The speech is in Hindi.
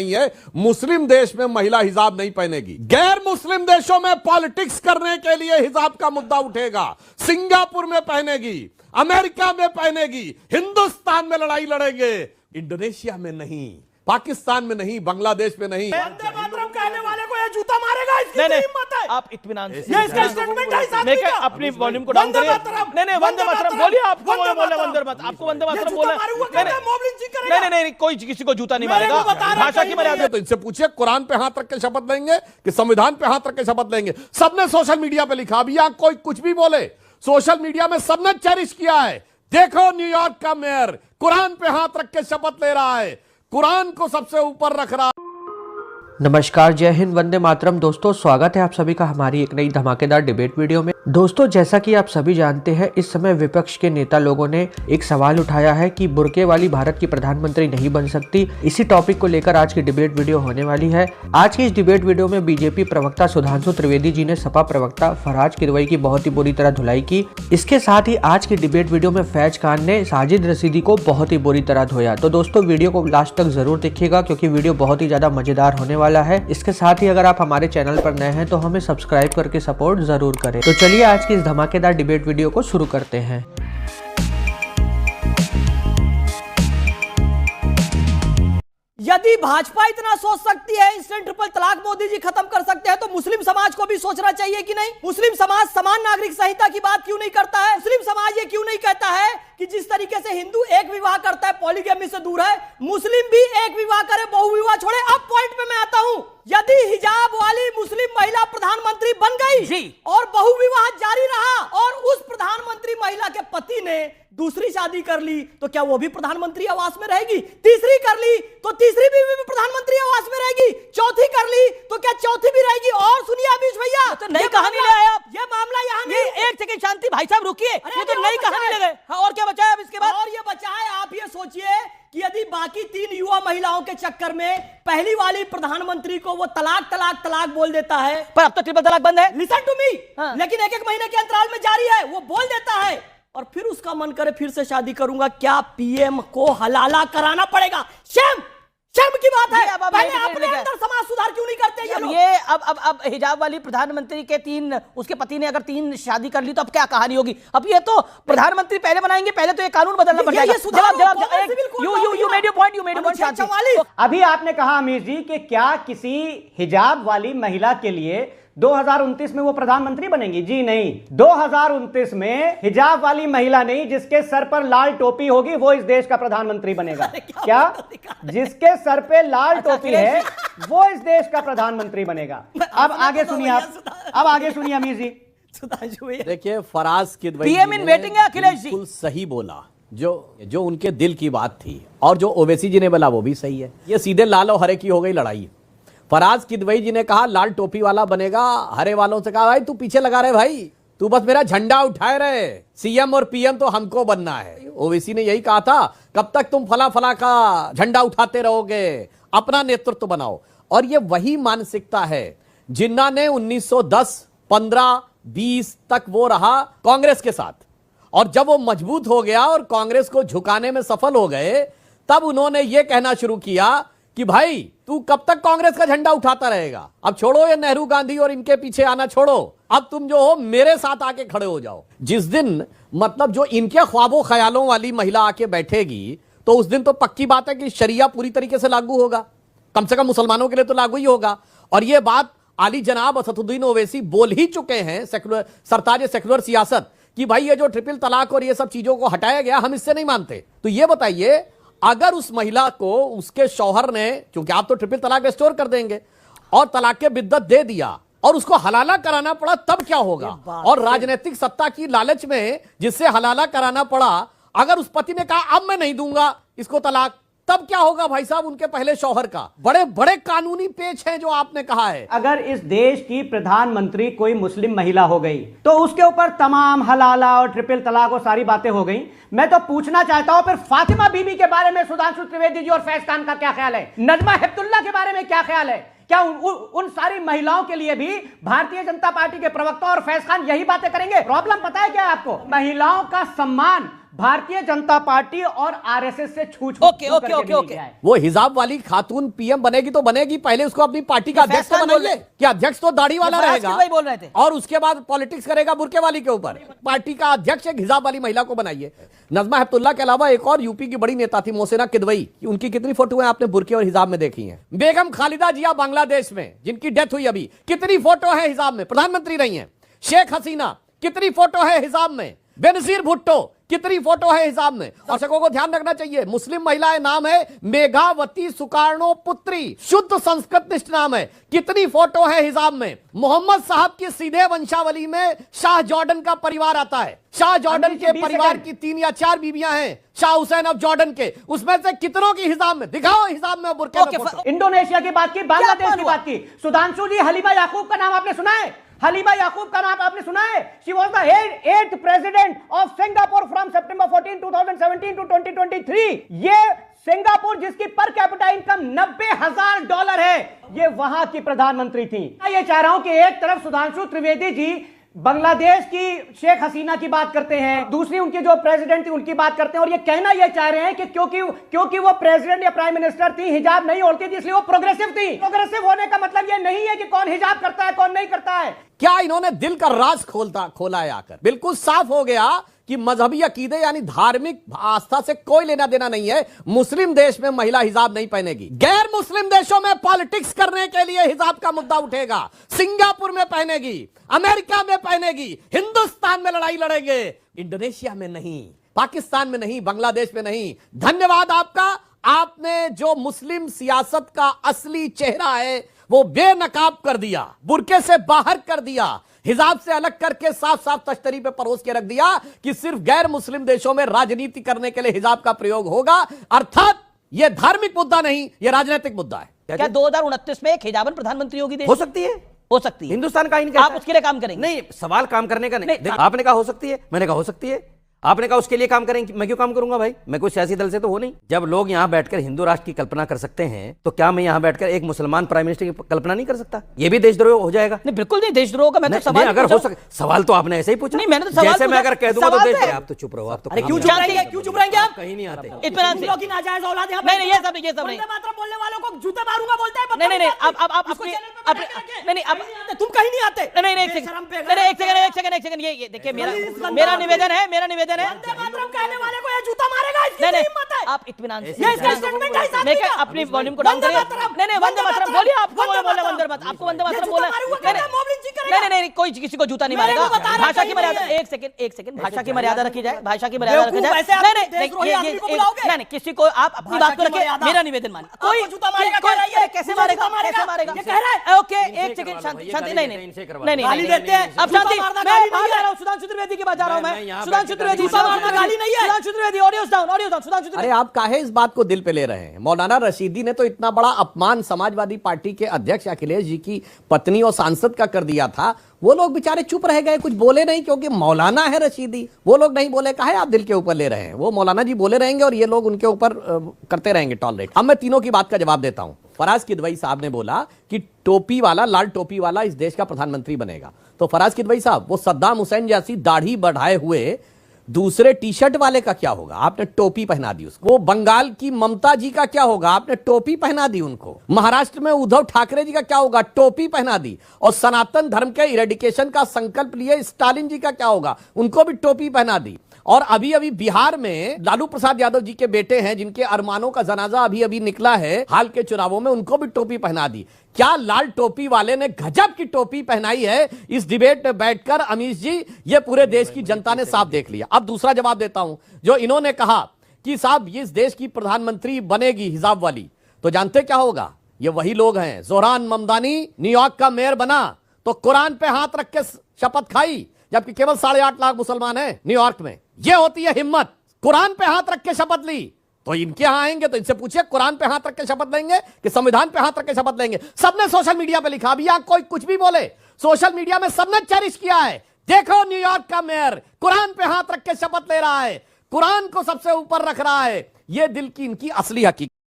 नहीं है, मुस्लिम देश में महिला हिजाब नहीं पहनेगी। गैर मुस्लिम देशों में पॉलिटिक्स करने के लिए हिजाब का मुद्दा उठेगा। सिंगापुर में पहनेगी, अमेरिका में पहनेगी, हिंदुस्तान में लड़ाई लड़ेंगे, इंडोनेशिया में नहीं, पाकिस्तान में नहीं, बांग्लादेश में नहीं। वंदे मातरम कहने वाले को ये जूता मारेगा, इसकी हिम्मत है। आप इत्मीनान से ये इसका स्टेटमेंट है, साथ में अपनी वॉल्यूम को डाउन करिए। नहीं वंदे मातरम बोलिए, आपको बोले वंदे मातरम, आपको वंदे मातरम बोला। नहीं कोई किसी को जूता नहीं मारेगा, भाषा की मर्यादा। तो इनसे पूछिए कुरान पे हाथ रख के शपथ लेंगे कि संविधान पे हाथ रख के शपथ लेंगे। सबने सोशल मीडिया पे लिखा, अभी यहां कोई कुछ भी बोले, सोशल मीडिया में सबने चेरिश किया है। देखो न्यूयॉर्क का मेयर कुरान पे हाथ रख के शपथ ले रहा है, कुरान को सबसे ऊपर रख रहा। नमस्कार, जय हिंद, वंदे मातरम। दोस्तों, स्वागत है आप सभी का हमारी एक नई धमाकेदार डिबेट वीडियो में। दोस्तों, जैसा कि आप सभी जानते हैं, इस समय विपक्ष के नेता लोगों ने एक सवाल उठाया है कि बुर्के वाली भारत की प्रधानमंत्री नहीं बन सकती। इसी टॉपिक को लेकर आज की डिबेट वीडियो होने वाली है। आज की इस डिबेट वीडियो में बीजेपी प्रवक्ता सुधांशु त्रिवेदी जी ने सपा प्रवक्ता फरहाद किदवई की बहुत ही बुरी तरह धुलाई की। इसके साथ ही आज की डिबेट वीडियो में फैज खान ने साजिद रशीदी को बहुत ही बुरी तरह धोया। तो दोस्तों, वीडियो को लास्ट तक जरूर देखिएगा क्योंकि वीडियो बहुत ही ज्यादा मजेदार होने वाला है। इसके साथ ही अगर आप हमारे चैनल पर नए हैं तो हमें सब्सक्राइब करके सपोर्ट जरूर करें। तो चलिए आज की इस धमाकेदार डिबेट वीडियो को शुरू करते हैं। यदि भाजपा इतना सोच सकती है, इंस्टेंट ट्रिपल तलाक मोदी जी खत्म कर सकते हैं, तो मुस्लिम समाज को भी सोचना चाहिए कि नहीं? मुस्लिम समाज समान नागरिक संहिता की बात क्यों नहीं करता है? मुस्लिम समाज ये क्यों नहीं कहता है कि जिस तरीके से हिंदू एक विवाह करता है, पॉलीगैमी से दूर है, मुस्लिम भी एक विवाह करे, बहुविवाह छोड़े। अब पॉइंट पे मैं आता हूं। यदि हिजाब वाली मुस्लिम महिला प्रधानमंत्री बन गई जी और बहुविवाह जारी रहा और उस प्रधानमंत्री महिला के पति ने दूसरी शादी कर ली, तो क्या वो भी प्रधानमंत्री आवास में रहेगी? तीसरी कर ली तो तीसरी भी प्रधानमंत्री आवास में रहेगी, चौथी कर ली तो क्या चौथी भी रहेगी? और सुनिए अमीश भैया, तो नई कहानी ले आए आप। ये मामला यहाँ ये एक सेकंड शांति, भाई साहब रुकिए, ये तो नई कहानी ले गए। हाँ, और क्या बचा है अब इसके बाद? और ये बचा है, आप ये सोचिए कि यदि बाकी 3 युवा महिलाओं के चक्कर में पहली वाली प्रधानमंत्री को वो तलाक तलाक तलाक बोल देता है। पर अब तो ट्रिपल तलाक बंद है। Listen to me. हाँ। लेकिन एक महीने के अंतराल में जारी है, वो बोल देता है और फिर उसका मन करे फिर से शादी करूंगा। क्या पीएम को हलाला कराना पड़ेगा? शेम की बात है। पहले अपने अंदर समाज सुधार क्यों नहीं करते ये लोग? ये अब हिजाब वाली प्रधानमंत्री के उसके पति ने अगर 3 शादी कर ली तो अब क्या कहानी होगी? अब ये तो प्रधानमंत्री पहले बनाएंगे, पहले तो ये कानून बदलना पड़ेगा। You made your point. अभी आपने कहा अमीर जी कि क्या किसी हिजाब वाली महिला के लिए 2029 में वो प्रधानमंत्री बनेंगी? जी नहीं, 2029 में हिजाब वाली महिला नहीं, जिसके सर पर लाल टोपी होगी वो इस देश का प्रधानमंत्री बनेगा। क्या? जिसके सर पे लाल टोपी है वो इस देश का प्रधानमंत्री बनेगा। अब आगे सुनिए आप, अब आगे सुनिए अमीर जी। देखिए, Faraz Kidwai PM in waiting है अखिलेश जी, बिल्कुल सही बोला। जो उनके दिल की बात थी और जो ओवैसी जी ने बोला वो भी सही है। ये सीधे लाल और हरे की हो गई लड़ाई। फराज किदवई जी ने कहा लाल टोपी वाला बनेगा, हरे वालों से कहा भाई तू पीछे लगा रहे, भाई तू बस मेरा झंडा उठाए रहे, सीएम और पीएम तो हमको बनना है। ओवैसी ने यही कहा था, कब तक तुम फला फला का झंडा उठाते रहोगे, अपना नेतृत्व बनाओ। और ये वही मानसिकता है जिन्ना ने 1910, 15, 20 तक वो रहा कांग्रेस के साथ, और जब वो मजबूत हो गया और कांग्रेस को झुकाने में सफल हो गए, तब उन्होंने ये कहना शुरू किया कि भाई तू कब तक कांग्रेस का झंडा उठाता रहेगा, अब छोड़ो ये नेहरू गांधी और इनके पीछे आना छोड़ो, अब तुम जो हो मेरे साथ आके खड़े हो जाओ। जिस दिन मतलब जो इनके ख्वाबों ख्यालों वाली महिला आके बैठेगी तो उस दिन तो पक्की बात है कि शरिया पूरी तरीके से लागू होगा, कम से कम मुसलमानों के लिए तो लागू ही होगा। और ये बात आली जनाब असदुद्दीन ओवैसी बोल ही चुके हैं, सरताज सेकुलर सियासत, कि भाई ये जो ट्रिपल तलाक और ये सब चीजों को हटाया गया हम इससे नहीं मानते। तो ये बताइए, अगर उस महिला को उसके शौहर ने, क्योंकि आप तो ट्रिपल तलाक रिस्टोर कर देंगे, और तलाक के बिद्दत दे दिया और उसको हलाला कराना पड़ा, तब क्या होगा? और राजनीतिक सत्ता की लालच में जिससे हलाला कराना पड़ा, अगर उस पति ने कहा अब मैं नहीं दूंगा इसको तलाक, तब क्या होगा भाई साहब उनके पहले शौहर का? बड़े बड़े कानूनी पेच हैं जो आपने कहा है। अगर इस देश की प्रधानमंत्री कोई मुस्लिम महिला हो गई तो उसके ऊपर तमाम हलाला और ट्रिपल तलाक और सारी बातें हो गई। मैं तो पूछना चाहता हूं फिर फातिमा बीबी के बारे में सुधांशु त्रिवेदी जी और फैज खान का क्या ख्याल है? नजमा हेपतुल्ला के बारे में क्या ख्याल है? क्या उन सारी महिलाओं के लिए भी भारतीय जनता पार्टी के प्रवक्ता और फैज खान यही बातें करेंगे? प्रॉब्लम पता है क्या है आपको? महिलाओं का सम्मान भारतीय जनता पार्टी और आरएसएस से छू ओके, ओके, ओके, ओके। वो हिजाब वाली खातून पीएम बनेगी तो बनेगी, पहले उसको अपनी पार्टी का अध्यक्ष तो फैसला बोल बनाइए। रहे- क्या अध्यक्ष तो दाढ़ी वाला फराज रहेगा किदवई बोल रहे थे। और उसके बाद पॉलिटिक्स करेगा बुरके वाली के ऊपर। पार्टी का अध्यक्ष एक हिजाब वाली महिला को बनाइए। नजमा हेपतुल्ला के अलावा एक और यूपी की बड़ी नेता थी मोहसिना किदवई, उनकी कितनी फोटो है आपने बुरके और हिजाब में देखी है? बेगम खालिदा जिया बांग्लादेश में जिनकी डेथ हुई अभी, कितनी फोटो है हिजाब में, प्रधानमंत्री रही है। शेख हसीना कितनी फोटो है हिजाब में। बेनजीर भुट्टो कितनी फोटो है हिजाब में। दर्शकों को ध्यान रखना चाहिए, मुस्लिम महिलाएं नाम है मेघावती सुकार्णो पुत्री, शुद्ध संस्कृत निष्ठ नाम है। कितनी फोटो है हिजाब में। मोहम्मद साहब की सीधे वंशावली में शाह जॉर्डन का परिवार आता है। शाह जॉर्डन के परिवार की 3 या 4 बीबियां हैं शाह हुसैन ऑफ जॉर्डन के, उसमें से कितनों की हिजाब में, दिखाओ हिजाब में बुरके में फोटो। इंडोनेशिया की बात की, बांग्लादेश की बात की, सुधांशु जी हलीमा याकूब का नाम आपने सुना है? हलीमा याकूब का नाम आपने सुना है? She was the 8th president of Singapore from September 14, 2017 to 2023। ये सिंगापुर जिसकी पर कैपिटा इनकम $90,000 है, ये वहां की प्रधानमंत्री थी। मैं ये चाह रहा हूं कि एक तरफ सुधांशु त्रिवेदी जी बांग्लादेश की शेख हसीना की बात करते हैं, दूसरी उनकी जो प्रेसिडेंट थी उनकी बात करते हैं, और ये कहना ये चाह रहे हैं कि क्योंकि वो प्रेसिडेंट या प्राइम मिनिस्टर थी, हिजाब नहीं ओढ़ती थी, इसलिए वो प्रोग्रेसिव थी। प्रोग्रेसिव होने का मतलब ये नहीं है कि कौन हिजाब करता है कौन नहीं करता है। क्या इन्होंने दिल का राज खोला है आकर? बिल्कुल साफ हो गया कि मजहबी अकीदे यानी धार्मिक आस्था से कोई लेना देना नहीं है। मुस्लिम देश में महिला हिजाब नहीं पहनेगी, गैर मुस्लिम देशों में पॉलिटिक्स करने के लिए हिजाब का मुद्दा उठेगा। सिंगापुर में पहनेगी, अमेरिका में पहनेगी, हिंदुस्तान में लड़ाई लड़ेंगे, इंडोनेशिया में नहीं, पाकिस्तान में नहीं, बांग्लादेश में नहीं। धन्यवाद आपका, आपने जो मुस्लिम सियासत का असली चेहरा है वो बेनकाब कर दिया, बुरके से बाहर कर दिया, हिजाब से अलग करके साफ साफ तश्तरी पे परोस के रख दिया कि सिर्फ गैर मुस्लिम देशों में राजनीति करने के लिए हिजाब का प्रयोग होगा। अर्थात यह धार्मिक मुद्दा नहीं, यह राजनीतिक मुद्दा है। क्या 2029 में एक हिजाबन प्रधानमंत्री होगी देश? हो सकती है, हो सकती है। हिंदुस्तान का ही नहीं कहता आप उसके लिए काम करेंगे? नहीं, सवाल काम करने का नहीं। नहीं, देखिए, आपने कहा हो सकती है, मैंने कहा हो सकती है, आपने कहा उसके लिए काम करेंगे, मैं क्यों काम करूंगा भाई? मैं कोई सियासी दल से तो हो नहीं। जब लोग यहाँ बैठकर हिंदू राष्ट्र की कल्पना कर सकते हैं तो क्या मैं यहाँ बैठकर एक मुसलमान प्राइम मिनिस्टर की कल्पना नहीं कर सकता? ये भी देशद्रोह हो जाएगा। नहीं, बिल्कुल नहीं देशद्रोह का मैं तो नहीं, सवाल अगर हो सके, सवाल तो आपने ऐसे ही पूछा। नहीं, मैंने तो सवाल जैसे मैं पूछा। अगर कह दूंगा तो सवाल देश है। आप तो चुप रहो, आप तो अरे क्यों कहीं चुप नहीं रहेंगे? क्यों चुप रहेंगे आप? कहीं नहीं आते। इत्मीनान से। लोग की नाजायज औलाद यहाँ नहीं, नहीं, ये बैठे सब नहीं, ये सब नहीं। वंदे मातरम बोलने वालों को जूते मारूंगा बोलते हैं। नहीं, नहीं, नहीं, बदतमीज अब आदमी। अपनी- इसको चैनल पे अपनी- बैठा के नहीं, नहीं, अब- कहीं आते, तुम कहीं नहीं आते। नहीं, नहीं, एक बेशरम पे सेकंड, नहीं, एक सेकंड, ये देखिए मेरा निवेदन है, वंदे मातरम कहने वाले को ये जूता मारेगा, इसकी नहीं, नहीं, हिम्मत है। आप इत्मीनान से। ये इसका स्टेटमेंट है इस आदमी मैं का। क्या अपनी वॉल्यूम को डाउन वंदे करिए? मातरम, नहीं, नहीं, वंदे मातरम बोलिए, आपको वंदे बोले मातरम। वंदे मातरम, आपको वंदे ये मातरम जूता बोला। मारूंगा, नहीं, कहता है, मोबिलिंग जी करेगा। नहीं, नहीं, कोई किसी को जूता नहीं मैंने मारेगा। तो बता रहा भाषा की कहीं मर्यादा, नहीं है। एक सेकंड, भाषा की मर्यादा रखी जाए, भाषा की मर्यादा रखी जाए। बेवकूफ, ऐसे आप नहीं, नहीं, देशद्रोही आदमी को नहीं, बुलाओगे? नहीं, किसी को आप अपनी भाषा बात को की रखिए, मर्यादा। मेरा निवेदन मानिए। आपको जूता मारेगा कह रही है। कैसे मुझे मारेगा? जूता मारेगा? कैसे मारेगा? ये कह रहा है। ओके, एक सेकंड, शांति, शांति, नहीं, नहीं, इनसे करवा नहीं, नहीं, गाली नहीं, देते हैं। अब जूता शांति, मारना मैं गाली बात नहीं जा है। रहा हूं, सुधांशु त्रिवेदी की बात जा रहा हूं मैं मैं। यहाँ सुधांशु बैठ के त्रिवेदी, जूता मारना गाली नहीं है। सुधांशु त्रिवेदी, ऑडियो डाउन, सुधांशु अरे आप काहे इस बात को दिल पे ले रहे हैं? मौलाना रशीदी ने तो इतना बड़ा अपमान समाजवादी पार्टी के अध्यक्ष अखिलेश जी की पत्नी और सांसद का कर दिया था, वो लोग बेचारे चुप रह गए, कुछ बोले नहीं, क्योंकि मौलाना है रशीदी। वो लोग नहीं बोले, काहे आप दिल के ऊपर ले रहे हैं? वो मौलाना जी बोले रहेंगे और ये लोग उनके ऊपर करते रहेंगे टॉलरेट। अब मैं तीनों की बात का जवाब देता हूं। फराज किदवई साहब ने बोला कि टोपी वाला, लाल टोपी वाला इस देश का प्रधानमंत्री बनेगा। तो फराज किदवई साहब, वो सद्दाम हुसैन जैसी दाढ़ी बढ़ाए हुए दूसरे टी शर्ट वाले का क्या होगा? आपने टोपी पहना दी उसको। वो बंगाल की ममता जी का क्या होगा? आपने टोपी पहना दी उनको। महाराष्ट्र में उद्धव ठाकरे जी का क्या होगा? टोपी पहना दी। और सनातन धर्म के इरेडिकेशन का संकल्प लिए स्टालिन जी का क्या होगा? उनको भी टोपी पहना दी। और अभी अभी बिहार में लालू प्रसाद यादव जी के बेटे हैं जिनके अरमानों का जनाजा अभी अभी निकला है हाल के चुनावों में, उनको भी टोपी पहना दी। क्या लाल टोपी वाले ने गजब की टोपी पहनाई है इस डिबेट में बैठकर अमीश जी, ये पूरे देश की जनता ने साफ देख लिया। अब दूसरा जवाब देता हूं, जो इन्होंने कहा कि साहब इस देश की प्रधानमंत्री बनेगी हिजाब वाली, तो जानते क्या होगा? ये वही लोग हैं। जोहरान ममदानी न्यूयॉर्क का मेयर बना तो कुरान पे हाथ रख के शपथ खाई, जबकि केवल 8.5 लाख मुसलमान हैं न्यूयॉर्क में। ये होती है हिम्मत। कुरान पे हाथ रख के शपथ ली, तो इनके यहां आएंगे तो इनसे पूछिए कुरान पे हाथ रख के शपथ लेंगे कि संविधान पे हाथ रख के शपथ लेंगे? सबने सोशल मीडिया पे लिखा, अभी यहां कोई कुछ भी बोले, सोशल मीडिया में सबने चेरिश किया है। देखो न्यूयॉर्क का मेयर कुरान पे हाथ रख के शपथ ले रहा है, कुरान को सबसे ऊपर रख रहा है। यह दिल की इनकी असली हकीकत।